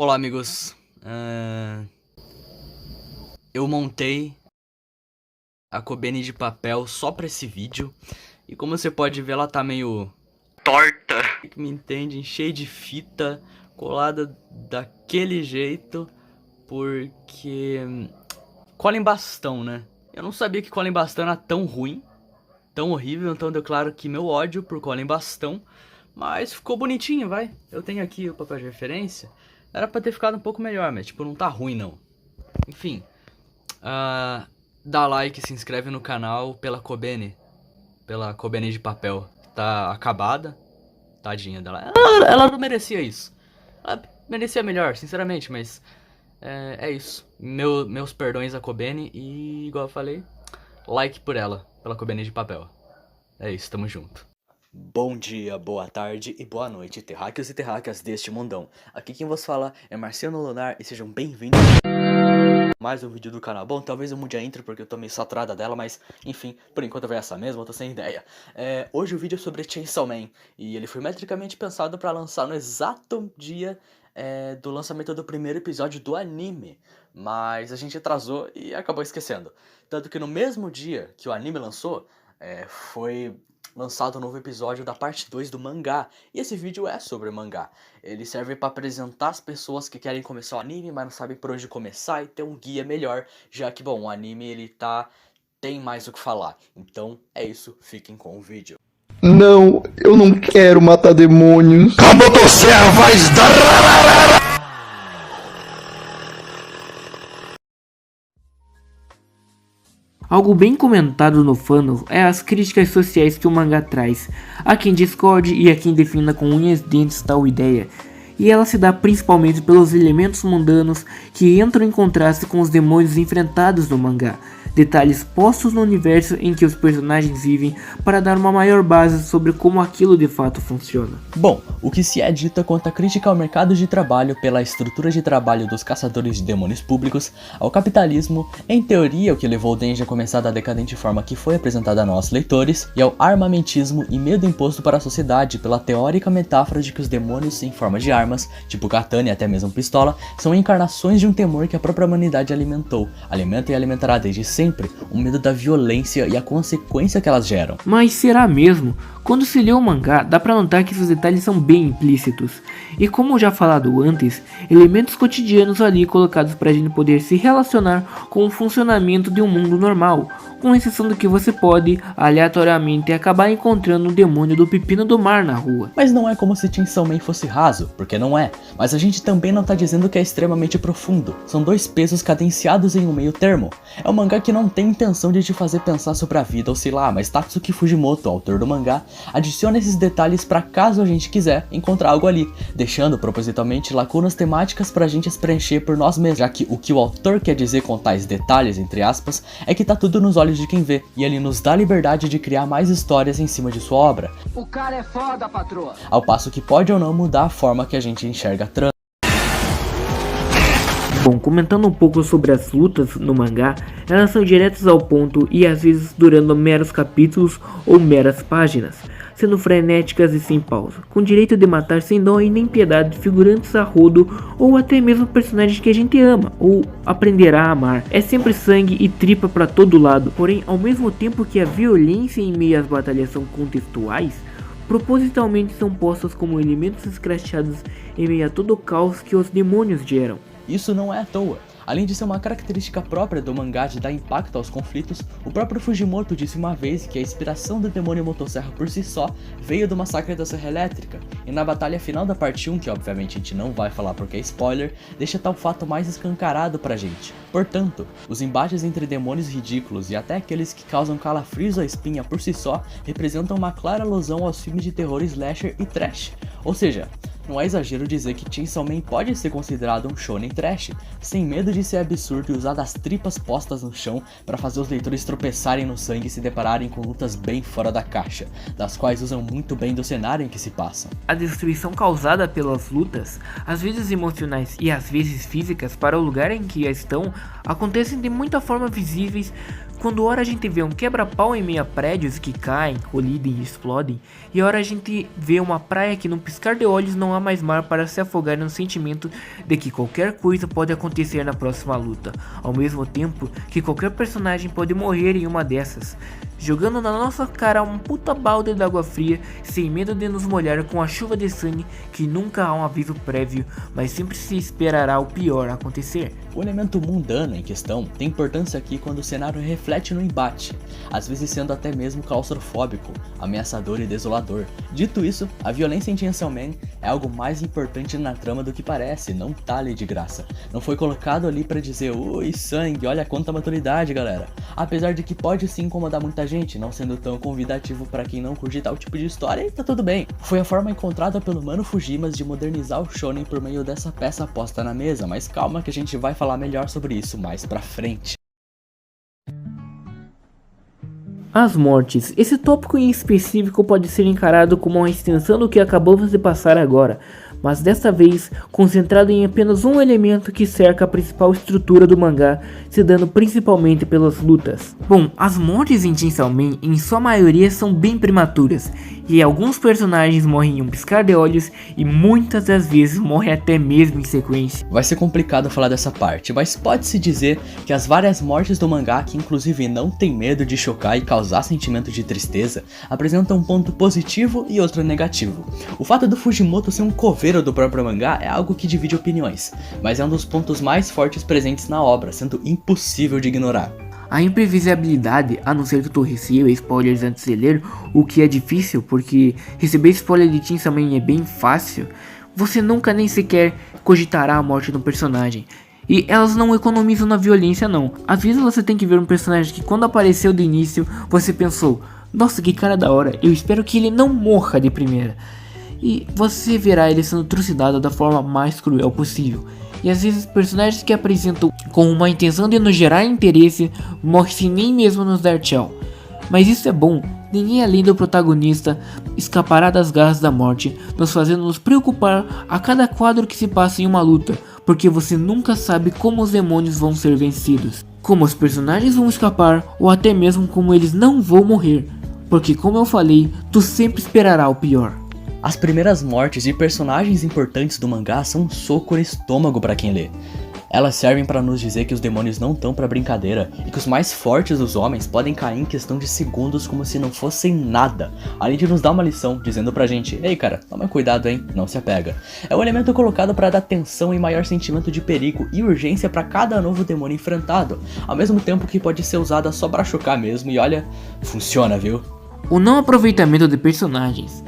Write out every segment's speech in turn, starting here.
Olá, amigos. Eu montei a Kobeni de papel só pra esse vídeo. E como você pode ver, ela tá meio torta. Que me entende, cheia de fita, colada daquele jeito. Porque cola em bastão, né? Eu não sabia que cola em bastão era tão ruim, tão horrível. Então eu declaro que meu ódio por cola em bastão. Mas ficou bonitinho, vai. Eu tenho aqui o papel de referência. Era pra ter ficado um pouco melhor, mas tipo, não tá ruim não. Enfim, dá like, se inscreve no canal pela Kobeni de papel. Tá acabada, tadinha dela. Ela não merecia isso. Ela merecia melhor, sinceramente, mas é isso. Meus perdões a Kobeni e, igual eu falei, like por ela, pela Kobeni de papel. É isso, tamo junto. Bom dia, boa tarde e boa noite, terráqueos e terráqueas deste mundão. Aqui quem vos fala é Marciano Lunar e sejam bem-vindos a mais um vídeo do canal. Bom, talvez eu mude a intro porque eu tô meio saturada dela, mas enfim, por enquanto vai essa mesma, eu tô sem ideia. Hoje o vídeo é sobre Chainsaw Man e ele foi metricamente pensado pra lançar no exato dia do lançamento do primeiro episódio do anime, mas a gente atrasou e acabou esquecendo. Tanto que no mesmo dia que o anime lançou, foi lançado um novo episódio da parte 2 do mangá. E esse vídeo é sobre o mangá. Ele serve para apresentar as pessoas que querem começar o anime, mas não sabem por onde começar e ter um guia melhor, já que, bom, o anime ele tem mais o que falar. Então é isso, fiquem com o vídeo. Não, eu não quero matar demônios. Motosservas da... Algo bem comentado no fandom é as críticas sociais que o mangá traz. Há quem discorde e há quem defenda com unhas e dentes tal ideia. E ela se dá principalmente pelos elementos mundanos que entram em contraste com os demônios enfrentados no mangá. Detalhes postos no universo em que os personagens vivem para dar uma maior base sobre como aquilo de fato funciona. Bom, o que se é dito quanto à crítica ao mercado de trabalho pela estrutura de trabalho dos caçadores de demônios públicos, ao capitalismo, em teoria o que levou o Denji a começar da decadente forma que foi apresentada a nós leitores, e ao armamentismo e medo imposto para a sociedade pela teórica metáfora de que os demônios em forma de armas, tipo katana e até mesmo pistola, são encarnações de um temor que a própria humanidade alimenta e alimentará desde sempre o medo da violência e a consequência que elas geram. Mas será mesmo? Quando se lê o mangá, dá pra notar que esses detalhes são bem implícitos. E como já falado antes, elementos cotidianos ali colocados pra gente poder se relacionar com o funcionamento de um mundo normal, com exceção do que você pode, aleatoriamente, acabar encontrando um demônio do pepino do mar na rua. Mas não é como se Chainsaw Man fosse raso, porque não é. Mas a gente também não tá dizendo que é extremamente profundo. São dois pesos cadenciados em um meio termo. É um mangá que não tem intenção de te fazer pensar sobre a vida ou sei lá, mas Tatsuki Fujimoto, autor do mangá, adiciona esses detalhes pra caso a gente quiser encontrar algo ali, deixando propositalmente lacunas temáticas pra gente se preencher por nós mesmos, já que o que o autor quer dizer com tais detalhes, entre aspas, é que tá tudo nos olhos de quem vê, e ele nos dá a liberdade de criar mais histórias em cima de sua obra. O cara é foda, patroa! Ao passo que pode ou não mudar a forma que a gente enxerga a trama. Bom, comentando um pouco sobre as lutas no mangá, elas são diretas ao ponto e às vezes durando meros capítulos ou meras páginas, sendo frenéticas e sem pausa, com direito de matar sem dó e nem piedade figurantes a rodo ou até mesmo personagens que a gente ama ou aprenderá a amar. É sempre sangue e tripa pra todo lado, porém ao mesmo tempo que a violência em meio às batalhas são contextuais, propositalmente são postas como elementos escrachados em meio a todo o caos que os demônios geram. Isso não é à toa. Além de ser uma característica própria do mangá de dar impacto aos conflitos, o próprio Fujimoto disse uma vez que a inspiração do demônio motosserra por si só veio do massacre da Serra Elétrica, e na batalha final da parte 1, que obviamente a gente não vai falar porque é spoiler, deixa tal fato mais escancarado pra gente. Portanto, os embates entre demônios ridículos e até aqueles que causam calafrios à espinha por si só representam uma clara alusão aos filmes de terror slasher e trash. Ou seja, não é exagero dizer que Chainsaw Man pode ser considerado um shonen trash, sem medo de ser absurdo e usar das tripas postas no chão para fazer os leitores tropeçarem no sangue e se depararem com lutas bem fora da caixa, das quais usam muito bem do cenário em que se passam. A destruição causada pelas lutas, às vezes emocionais e às vezes físicas para o lugar em que estão, acontecem de muita forma visíveis Quando ora a gente vê um quebra-pau em meio a prédios que caem, colidem e explodem, e ora a gente vê uma praia que num piscar de olhos não há mais mar para se afogar no sentimento de que qualquer coisa pode acontecer na próxima luta, ao mesmo tempo que qualquer personagem pode morrer em uma dessas, jogando na nossa cara um puta balde d'água fria, sem medo de nos molhar com a chuva de sangue que nunca há um aviso prévio, mas sempre se esperará o pior acontecer. O elemento mundano em questão tem importância aqui quando o cenário reflete no embate, às vezes sendo até mesmo claustrofóbico, ameaçador e desolador. Dito isso, a violência em Chainsaw Man é algo mais importante na trama do que parece, não tá ali de graça. Não foi colocado ali pra dizer, ui, sangue, olha quanta maturidade, galera. Apesar de que pode sim incomodar muita gente, não sendo tão convidativo pra quem não curte tal tipo de história, e tá tudo bem. Foi a forma encontrada pelo Mano Fujimas de modernizar o shonen por meio dessa peça posta na mesa, mas calma que a gente vai falar melhor sobre isso mais pra frente. As mortes. Esse tópico em específico pode ser encarado como uma extensão do que acabamos de passar agora, mas desta vez concentrado em apenas um elemento que cerca a principal estrutura do mangá, se dando principalmente pelas lutas. Bom, as mortes em Chainsaw Man em sua maioria são bem prematuras, e alguns personagens morrem em um piscar de olhos e muitas das vezes morrem até mesmo em sequência. Vai ser complicado falar dessa parte, mas pode-se dizer que as várias mortes do mangá, que inclusive não tem medo de chocar e causar sentimento de tristeza, apresentam um ponto positivo e outro negativo. O fato do Fujimoto ser um coveiro do próprio mangá é algo que divide opiniões, mas é um dos pontos mais fortes presentes na obra, sendo impossível de ignorar. A imprevisibilidade, a não ser que tu receba spoilers antes de ler, o que é difícil porque receber spoiler de Chainsaw Man é bem fácil, você nunca nem sequer cogitará a morte de um personagem. E elas não economizam na violência não. Às vezes você tem que ver um personagem que quando apareceu de início, você pensou, nossa que cara da hora, eu espero que ele não morra de primeira. E você verá ele sendo trucidado da forma mais cruel possível. E às vezes personagens que apresentam com uma intenção de nos gerar interesse morrem sem nem mesmo nos dar tchau. Mas isso é bom, ninguém além do protagonista escapará das garras da morte, nos fazendo nos preocupar a cada quadro que se passa em uma luta, porque você nunca sabe como os demônios vão ser vencidos, como os personagens vão escapar ou até mesmo como eles não vão morrer, porque como eu falei, tu sempre esperará o pior. As primeiras mortes de personagens importantes do mangá são um soco no estômago pra quem lê. Elas servem pra nos dizer que os demônios não estão pra brincadeira e que os mais fortes dos homens podem cair em questão de segundos como se não fossem nada, além de nos dar uma lição dizendo pra gente, ei cara, toma cuidado hein, não se apega. É um elemento colocado pra dar tensão e maior sentimento de perigo e urgência pra cada novo demônio enfrentado, ao mesmo tempo que pode ser usada só pra chocar mesmo e olha, funciona viu? O não aproveitamento de personagens.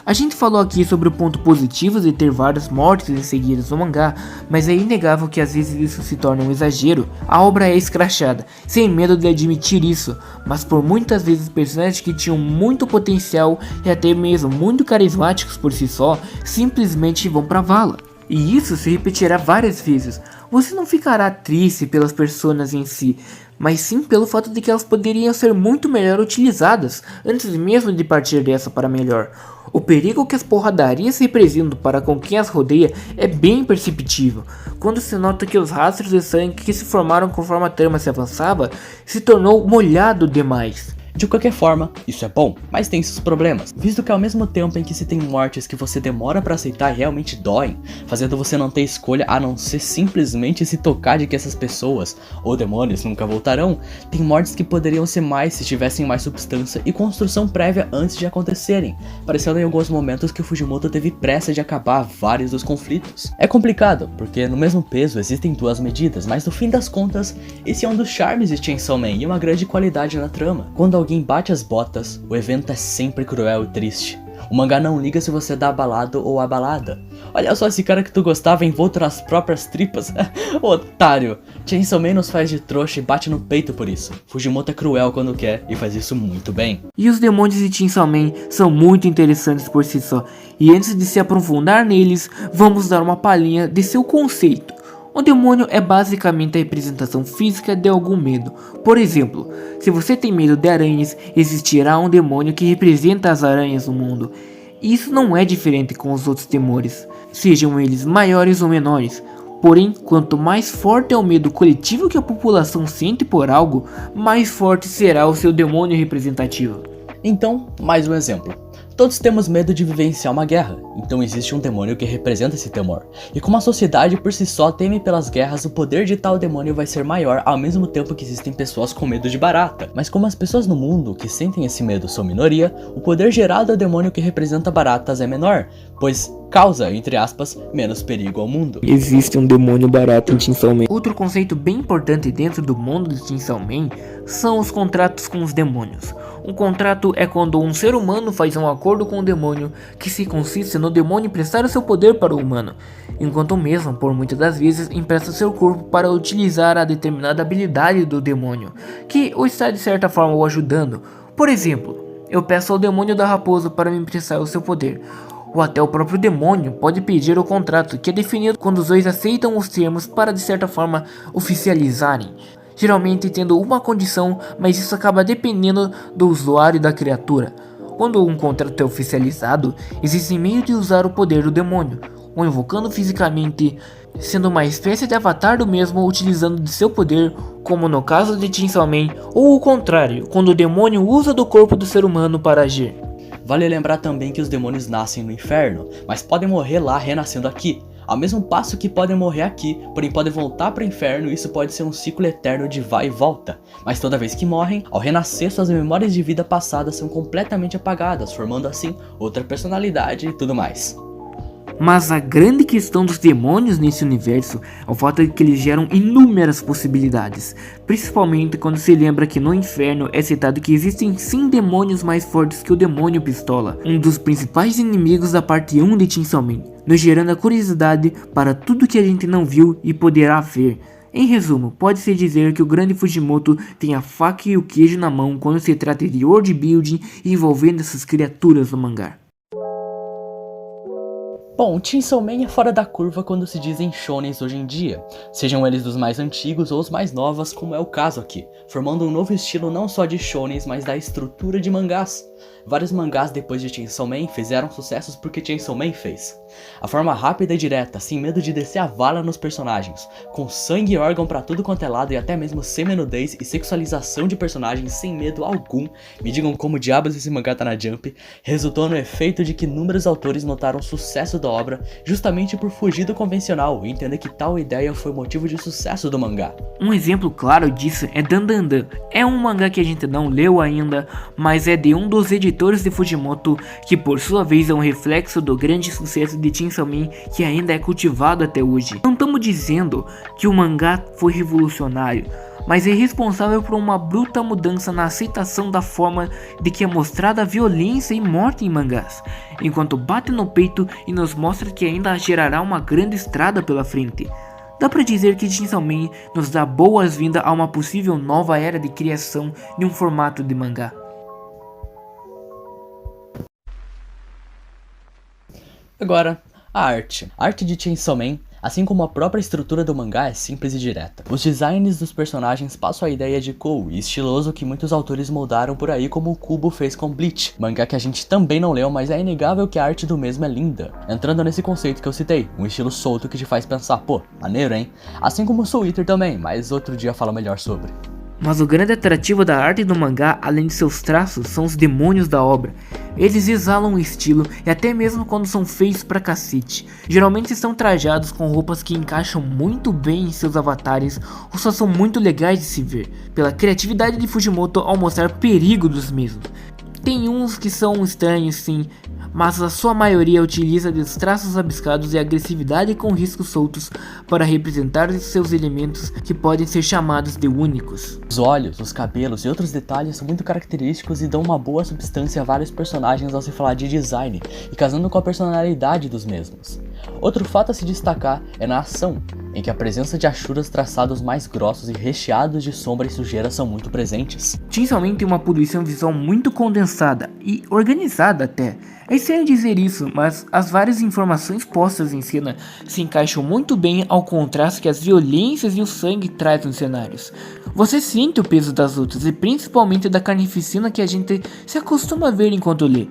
A gente falou aqui sobre o ponto positivo de ter várias mortes em seguida no mangá, mas é inegável que às vezes isso se torna um exagero. A obra é escrachada, sem medo de admitir isso, mas por muitas vezes personagens que tinham muito potencial e até mesmo muito carismáticos por si só, simplesmente vão pra vala. E isso se repetirá várias vezes. Você não ficará triste pelas personas em si, mas sim pelo fato de que elas poderiam ser muito melhor utilizadas, antes mesmo de partir dessa para melhor. O perigo que as porradarias representam para com quem as rodeia é bem perceptível, quando se nota que os rastros de sangue que se formaram conforme a trama se avançava, se tornou molhado demais. De qualquer forma, isso é bom, mas tem seus problemas, visto que ao mesmo tempo em que se tem mortes que você demora pra aceitar e realmente doem, fazendo você não ter escolha a não ser simplesmente se tocar de que essas pessoas, ou demônios, nunca voltarão, tem mortes que poderiam ser mais se tivessem mais substância e construção prévia antes de acontecerem, parecendo em alguns momentos que o Fujimoto teve pressa de acabar vários dos conflitos. É complicado, porque no mesmo peso existem duas medidas, mas no fim das contas, esse é um dos charmes de Chainsaw Man e uma grande qualidade na trama. Quando alguém bate as botas, o evento é sempre cruel e triste. O mangá não liga se você dá abalado ou abalada. Olha só esse cara que tu gostava envolto nas próprias tripas. Otário. Chainsaw Man nos faz de trouxa e bate no peito por isso. Fujimoto é cruel quando quer e faz isso muito bem. E os demônios de Chainsaw Man são muito interessantes por si só. E antes de se aprofundar neles, vamos dar uma palhinha de seu conceito. O demônio é basicamente a representação física de algum medo. Por exemplo, se você tem medo de aranhas, existirá um demônio que representa as aranhas no mundo. E isso não é diferente com os outros temores, sejam eles maiores ou menores. Porém, quanto mais forte é o medo coletivo que a população sente por algo, mais forte será o seu demônio representativo. Então, mais um exemplo. Todos temos medo de vivenciar uma guerra, então existe um demônio que representa esse temor. E como a sociedade por si só teme pelas guerras, o poder de tal demônio vai ser maior ao mesmo tempo que existem pessoas com medo de barata. Mas como as pessoas no mundo que sentem esse medo são minoria, o poder gerado ao demônio que representa baratas é menor, pois causa, entre aspas, menos perigo ao mundo. Existe um demônio barata em Chainsaw Man. Outro conceito bem importante dentro do mundo de Chainsaw Man são os contratos com os demônios. Um contrato é quando um ser humano faz um acordo com o demônio que se consiste no demônio emprestar o seu poder para o humano, enquanto o mesmo, por muitas das vezes, empresta seu corpo para utilizar a determinada habilidade do demônio, que o está de certa forma o ajudando. Por exemplo, eu peço ao demônio da raposa para me emprestar o seu poder, ou até o próprio demônio pode pedir o contrato, que é definido quando os dois aceitam os termos para de certa forma oficializarem. Geralmente tendo uma condição, mas isso acaba dependendo do usuário e da criatura. Quando um contrato é oficializado, existe meio de usar o poder do demônio, ou invocando fisicamente, sendo uma espécie de avatar do mesmo utilizando de seu poder, como no caso de Chainsaw Man, ou o contrário, quando o demônio usa do corpo do ser humano para agir. Vale lembrar também que os demônios nascem no inferno, mas podem morrer lá renascendo aqui. Ao mesmo passo que podem morrer aqui, porém podem voltar para o inferno, e isso pode ser um ciclo eterno de vai e volta. Mas toda vez que morrem, ao renascer suas memórias de vida passada são completamente apagadas, formando assim outra personalidade e tudo mais. Mas a grande questão dos demônios nesse universo é o fato de que eles geram inúmeras possibilidades, principalmente quando se lembra que no inferno é citado que existem 100 demônios mais fortes que o demônio pistola, um dos principais inimigos da parte 1 de Chainsaw Man, nos gerando a curiosidade para tudo que a gente não viu e poderá ver. Em resumo, pode-se dizer que o grande Fujimoto tem a faca e o queijo na mão quando se trata de world building envolvendo essas criaturas no mangá. Bom, Chainsaw Man é fora da curva quando se dizem shonens hoje em dia, sejam eles dos mais antigos ou os mais novos, como é o caso aqui, formando um novo estilo não só de shonens, mas da estrutura de mangás. Vários mangás depois de Chainsaw Man fizeram sucessos porque Chainsaw Man fez. A forma rápida e direta, sem medo de descer a vala nos personagens, com sangue e órgão pra tudo quanto é lado e até mesmo semi-nudez e sexualização de personagens sem medo algum, me digam como diabos esse mangá tá na Jump, resultou no efeito de que inúmeros autores notaram o sucesso da obra justamente por fugir do convencional e entender que tal ideia foi o motivo de sucesso do mangá. Um exemplo claro disso é Dandadan. É um mangá que a gente não leu ainda, mas é de um dos editores de Fujimoto, que por sua vez é um reflexo do grande sucesso de Chainsaw Man, que ainda é cultivado até hoje. Não estamos dizendo que o mangá foi revolucionário, mas é responsável por uma bruta mudança na aceitação da forma de que é mostrada a violência e morte em mangás, enquanto bate no peito e nos mostra que ainda gerará uma grande estrada pela frente. Dá pra dizer que Chainsaw Man nos dá boas-vindas a uma possível nova era de criação de um formato de mangá. Agora, a arte. A arte de Chainsaw Man, assim como a própria estrutura do mangá, é simples e direta. Os designs dos personagens passam a ideia de cool e estiloso que muitos autores moldaram por aí, como o Kubo fez com Bleach, mangá que a gente também não leu, mas é inegável que a arte do mesmo é linda. Entrando nesse conceito que eu citei, um estilo solto que te faz pensar, pô, maneiro hein? Assim como o Soul Eater também, mas outro dia eu falo melhor sobre. Mas o grande atrativo da arte do mangá, além de seus traços, são os demônios da obra. Eles exalam um estilo, e até mesmo quando são feios pra cacete. Geralmente estão trajados com roupas que encaixam muito bem em seus avatares, ou só são muito legais de se ver, pela criatividade de Fujimoto ao mostrar perigo dos mesmos. Tem uns que são estranhos sim, mas a sua maioria utiliza dos traços rabiscados e agressividade com riscos soltos para representar seus elementos que podem ser chamados de únicos. Os olhos, os cabelos e outros detalhes são muito característicos e dão uma boa substância a vários personagens ao se falar de design e casando com a personalidade dos mesmos. Outro fato a se destacar é na ação, em que a presença de Ashuras traçados mais grossos e recheados de sombra e sujeira são muito presentes. Chainsaw Man tem uma poluição visual muito condensada e organizada até. É estranho dizer isso, mas as várias informações postas em cena se encaixam muito bem ao contraste que as violências e o sangue trazem nos cenários. Você sente o peso das lutas e principalmente da carnificina que a gente se acostuma a ver enquanto lê.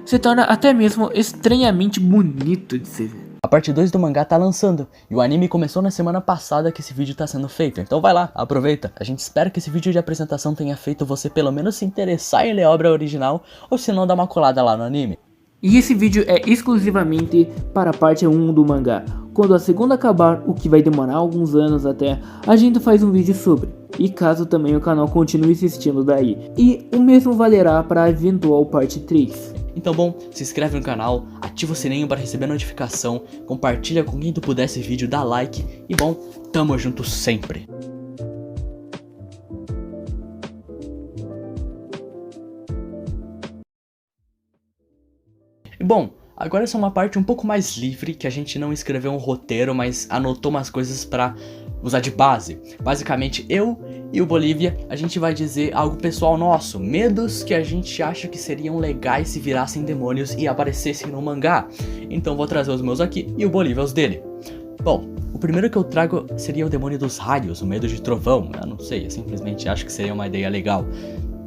Se torna até mesmo estranhamente bonito de se ver. A parte 2 do mangá tá lançando, e o anime começou na semana passada que esse vídeo tá sendo feito, então vai lá, aproveita. A gente espera que esse vídeo de apresentação tenha feito você pelo menos se interessar em ler a obra original, ou se não, dar uma colada lá no anime. E esse vídeo é exclusivamente para a parte 1 do mangá. Quando a segunda acabar, o que vai demorar alguns anos até, a gente faz um vídeo sobre. E caso também o canal continue assistindo daí. E o mesmo valerá para a eventual parte 3. Então bom, se inscreve no canal, ativa o sininho para receber notificação, compartilha com quem tu puder esse vídeo, dá like e bom, tamo junto sempre. E bom, agora essa é uma parte um pouco mais livre, que a gente não escreveu um roteiro, mas anotou umas coisas pra usar de base. Basicamente, eu e o Bolívia, a gente vai dizer algo pessoal nosso, medos que a gente acha que seriam legais se virassem demônios e aparecessem no mangá. Então vou trazer os meus aqui e o Bolívia os dele. Bom, o primeiro que eu trago seria o demônio dos raios, o medo de trovão. Eu não sei, eu simplesmente acho que seria uma ideia legal.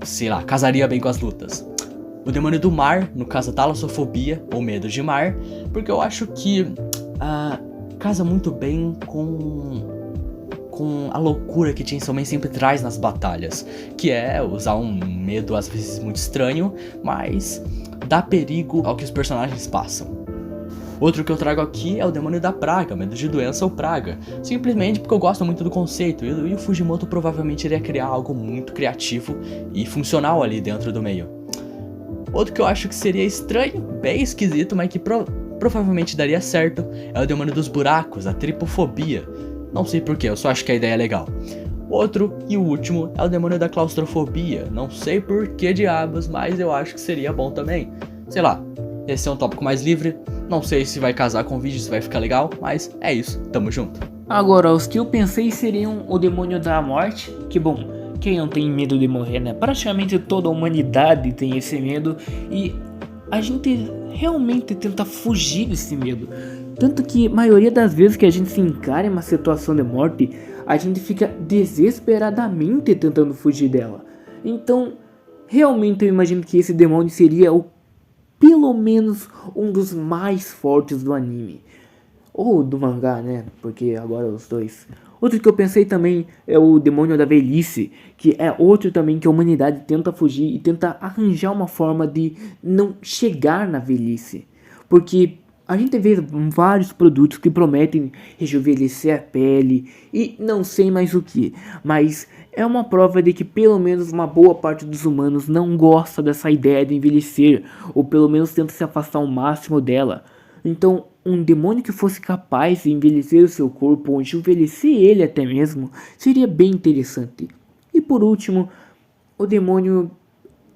Sei lá, casaria bem com as lutas. O demônio do mar, no caso a talassofobia, ou medo de mar, porque eu acho que casa muito bem com a loucura que Chainsaw Man sempre traz nas batalhas, que é usar um medo às vezes muito estranho, mas dá perigo ao que os personagens passam. Outro que eu trago aqui é o demônio da praga, medo de doença ou praga, simplesmente porque eu gosto muito do conceito, e o Fujimoto provavelmente iria criar algo muito criativo e funcional ali dentro do meio. Outro que eu acho que seria estranho, bem esquisito, mas que provavelmente daria certo, é o demônio dos buracos, a tripofobia. Não sei porquê, eu só acho que a ideia é legal. Outro e o último é o demônio da claustrofobia. Não sei por que diabos, mas eu acho que seria bom também. Sei lá, esse é um tópico mais livre, não sei se vai casar com o vídeo, se vai ficar legal, mas é isso, tamo junto. Agora, os que eu pensei seriam o demônio da morte, que bom, quem não tem medo de morrer, né? Praticamente toda a humanidade tem esse medo e a gente realmente tenta fugir desse medo. Tanto que a maioria das vezes que a gente se encara em uma situação de morte, a gente fica desesperadamente tentando fugir dela. Então, realmente eu imagino que esse demônio seria pelo menos um dos mais fortes do anime. Ou do mangá, né? Porque agora os dois. Outro que eu pensei também é o demônio da velhice, que é outro também que a humanidade tenta fugir e tenta arranjar uma forma de não chegar na velhice. Porque a gente vê vários produtos que prometem rejuvenescer a pele e não sei mais o que, mas é uma prova de que pelo menos uma boa parte dos humanos não gosta dessa ideia de envelhecer, ou pelo menos tenta se afastar ao máximo dela. Então, um demônio que fosse capaz de envelhecer o seu corpo, ou envelhecer ele até mesmo, seria bem interessante. E por último, o demônio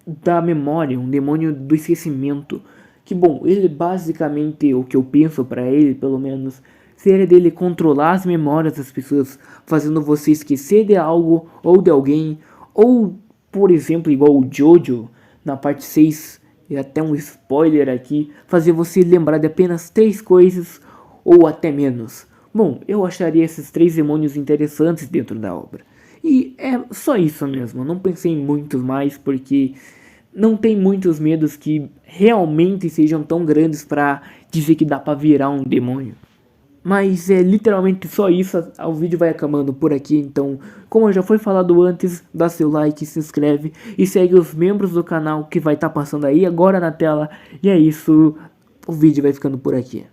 da memória, um demônio do esquecimento. Que bom, ele basicamente, o que eu penso pra ele, pelo menos, seria dele controlar as memórias das pessoas, fazendo você esquecer de algo ou de alguém, ou, por exemplo, igual o Jojo, na parte 6, e até um spoiler aqui, fazer você lembrar de apenas 3 coisas ou até menos. Bom, eu acharia esses 3 demônios interessantes dentro da obra. E é só isso mesmo, não pensei em muitos mais porque não tem muitos medos que realmente sejam tão grandes pra dizer que dá pra virar um demônio. Mas é literalmente só isso, o vídeo vai acabando por aqui, então, como já foi falado antes, dá seu like, se inscreve e segue os membros do canal que vai estar passando aí agora na tela. E é isso, o vídeo vai ficando por aqui.